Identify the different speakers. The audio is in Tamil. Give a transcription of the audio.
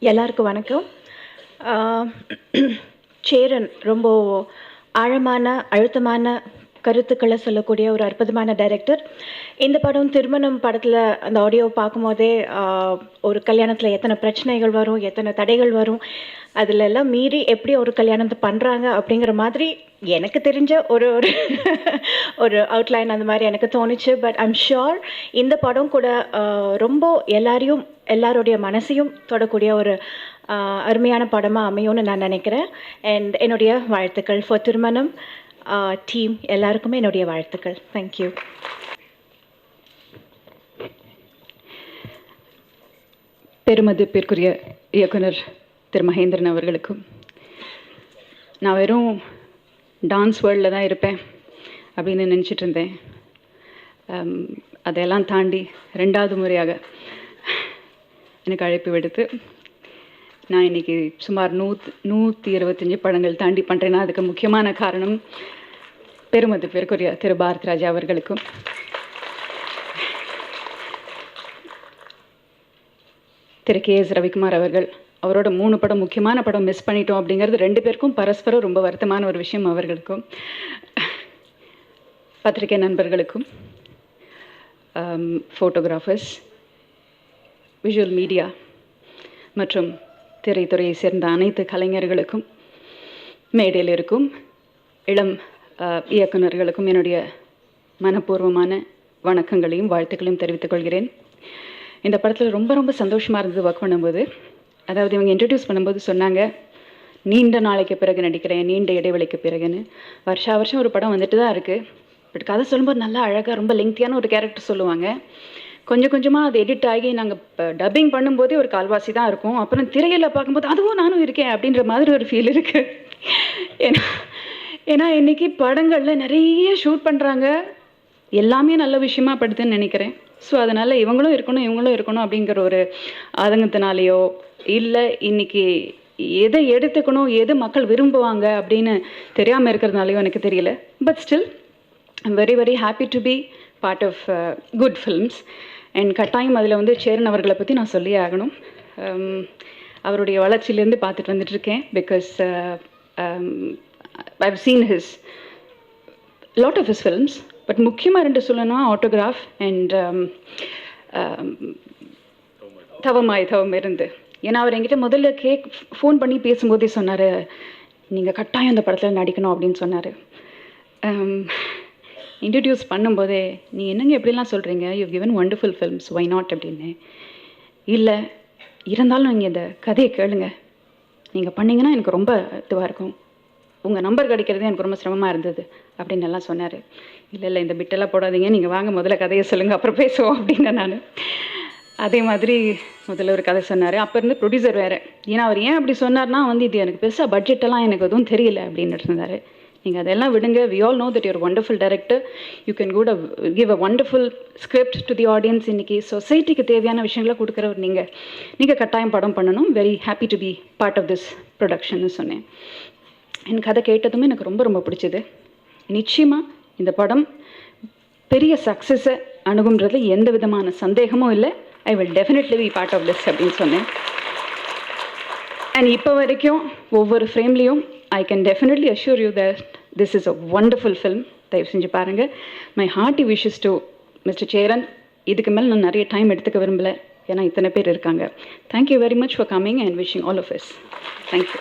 Speaker 1: எல்லாருக்கும் வணக்கம். சேரன் ரொம்ப ஆழமான அழுத்தமான கருத்துக்களை சொல்லக்கூடிய ஒரு அற்புதமான டைரக்டர். இந்த படம் திருமணம் படத்தில் அந்த ஆடியோ பார்க்கும்போதே ஒரு கல்யாணத்தில் எத்தனை பிரச்சனைகள் வரும், எத்தனை தடைகள் வரும், அதில் எல்லாம் மீறி எப்படி ஒரு கல்யாணத்தை பண்ணுறாங்க அப்படிங்கிற மாதிரி எனக்கு தெரிஞ்ச ஒரு ஒரு ஒரு அவுட்லைன் அந்த மாதிரி எனக்கு தோணுச்சு. பட் ஐம் ஷுர் இந்த படம் கூட ரொம்ப எல்லாருடைய மனசையும் தொடக்கூடிய ஒரு அருமையான படமாக அமையும்னு நான் நினைக்கிறேன். அண்ட் என்னுடைய வாழ்த்துக்கள் ஃபார் திருமணம் டீம் எல்லாருக்குமே என்னுடைய வாழ்த்துக்கள். தேங்க்யூ.
Speaker 2: பெருமதிப்பிற்குரிய இயக்குனர் திரு மகேந்திரன் அவர்களுக்கும், நான் வெறும் டான்ஸ் வேர்ல்டில் தான் இருப்பேன் அப்படின்னு நினச்சிட்டு இருந்தேன். அதையெல்லாம் தாண்டி 2வது முறையாக எனக்கு அழைப்பு விடுத்து நான் இன்றைக்கி சுமார் 125 படங்கள் தாண்டி பண்ணுறேன்னா அதுக்கு முக்கியமான காரணம் பெருமதிப்பிற்குரிய திரு பாரத் ராஜா அவர்களுக்கும், திரு KS ரவிக்குமார் அவர்கள். அவரோட 3 படம் முக்கியமான படம் மிஸ் பண்ணிட்டோம் அப்படிங்கிறது 2 பேருக்கும் பரஸ்பரம் ரொம்ப வருத்தமான ஒரு விஷயம். அவர்களுக்கும், பத்திரிகை நண்பர்களுக்கும், ஃபோட்டோகிராஃபர்ஸ், விஷுவல் மீடியா மற்றும் திரைத்துறையை சேர்ந்த அனைத்து கலைஞர்களுக்கும், மேடையில் இருக்கும் இளம் இயக்குநர்களுக்கும் என்னுடைய மனப்பூர்வமான வணக்கங்களையும் வாழ்த்துக்களையும் தெரிவித்துக் கொள்கிறேன். இந்த படத்தில் ரொம்ப ரொம்ப சந்தோஷமாக இருந்தது ஒர்க் பண்ணும்போது. அதாவது இவங்க இன்ட்ரடியூஸ் பண்ணும்போது சொன்னாங்க, நீண்ட நாளைக்கு பிறகு நடிக்கிறேன், நீண்ட இடைவெளிக்கு பிறகுன்னு. வருஷம் ஒரு படம் வந்துட்டு தான் இருக்குது. பட் கதை சொல்லும்போது நல்லா அழகாக ரொம்ப லெங்க்தியான ஒரு கேரக்டர் சொல்லுவாங்க. கொஞ்சம் கொஞ்சமாக அது எடிட் ஆகி நாங்கள் இப்போ டப்பிங் பண்ணும்போதே ஒரு கால்வாசி தான் இருக்கும். அப்புறம் திரையில் பார்க்கும்போது அதுவும் நானும் இருக்கேன் அப்படின்ற மாதிரி ஒரு ஃபீல் இருக்குது. ஏன்னா இன்றைக்கி படங்களில் நிறைய ஷூட் பண்ணுறாங்க, எல்லாமே நல்ல விஷயமா படுதுன்னு நினைக்கிறேன். ஸோ அதனால் இவங்களும் இருக்கணும் அப்படிங்கிற ஒரு ஆதங்கத்தினாலேயோ இல்லை இன்றைக்கி எதை எடுத்துக்கணும், எது மக்கள் விரும்புவாங்க அப்படின்னு தெரியாமல் இருக்கிறதுனாலையோ எனக்கு தெரியல. But still I'm very very happy to be part of good films. And கட்டாயம் அதில் வந்து சேரன் அவர்களை பற்றி நான் சொல்லியே ஆகணும். அவருடைய வளர்ச்சியிலேருந்து பார்த்துட்டு வந்துட்டுருக்கேன். Because I've seen his lot of his films. But முக்கியமாக 2 சொல்லணும்னா ஆட்டோகிராஃப் அண்ட் தவம் இருந்து. ஏன்னா அவர் என்கிட்ட முதல்ல ஃபோன் பண்ணி பேசும்போதே சொன்னார், நீங்கள் கட்டாயம் அந்த படத்தில் நடிக்கணும் அப்படின்னு சொன்னார். இன்ட்ரடியூஸ் பண்ணும்போதே, நீ என்னங்க எப்படிலாம் சொல்கிறீங்க, you given wonderful films, why not அப்படின்னு. இல்லை இருந்தாலும் நீங்கள் இந்த கதையை கேளுங்க, நீங்கள் பண்ணிங்கன்னா எனக்கு ரொம்ப இதுவாக இருக்கும், உங்கள் நம்பர் கிடைக்கிறதே எனக்கு ரொம்ப சிரமமாக இருந்தது அப்படின்னு எல்லாம் சொன்னார். இல்லை இந்த பிட்டெல்லாம் போடாதீங்க, நீங்கள் வாங்க முதல்ல கதையை சொல்லுங்கள் அப்புறம் பேசுவோம் அப்படின்னு நான். அதே மாதிரி முதல்ல ஒரு கதை சொன்னார். அப்போ இருந்து ப்ரொடியூசர் வேறு. ஏன்னா அவர் ஏன் அப்படி சொன்னார்னா வந்து இது எனக்கு பெருசாக பட்ஜெட்டெல்லாம் எனக்கு எதுவும் தெரியல அப்படின்னு இருந்தார். நீங்கள் அதெல்லாம் விடுங்க, we all know that your wonderful director, you can give a wonderful script to the audience. இன்றைக்கி சொசைட்டிக்கு தேவையான விஷயங்களை கொடுக்குறவர் நீங்கள் கட்டாயம் படம் பண்ணணும். Very happy to be part of this ப்ரொடக்ஷன்னு சொன்னேன். எனக்கு கதை கேட்டதுமே எனக்கு ரொம்ப ரொம்ப பிடிச்சது. நிச்சயமாக இந்த படம் பெரிய சக்ஸஸை அணுகுன்றதுல எந்த விதமான சந்தேகமும் இல்லை. I will definitely be part of this அப்படின்னு சொன்னேன். அண்ட் இப்போ வரைக்கும் ஒவ்வொரு ஃப்ரேம்லேயும் I can definitely assure you that this is a wonderful film. தயவு செஞ்சு பாருங்கள். My hearty wishes to mister Cheran. இதுக்கு மேலே நான் நிறைய டைம் எடுத்துக்க விரும்பலை, ஏன்னா இத்தனை பேர் இருக்காங்க. Thank you very much for coming and wishing all of us. Thank you.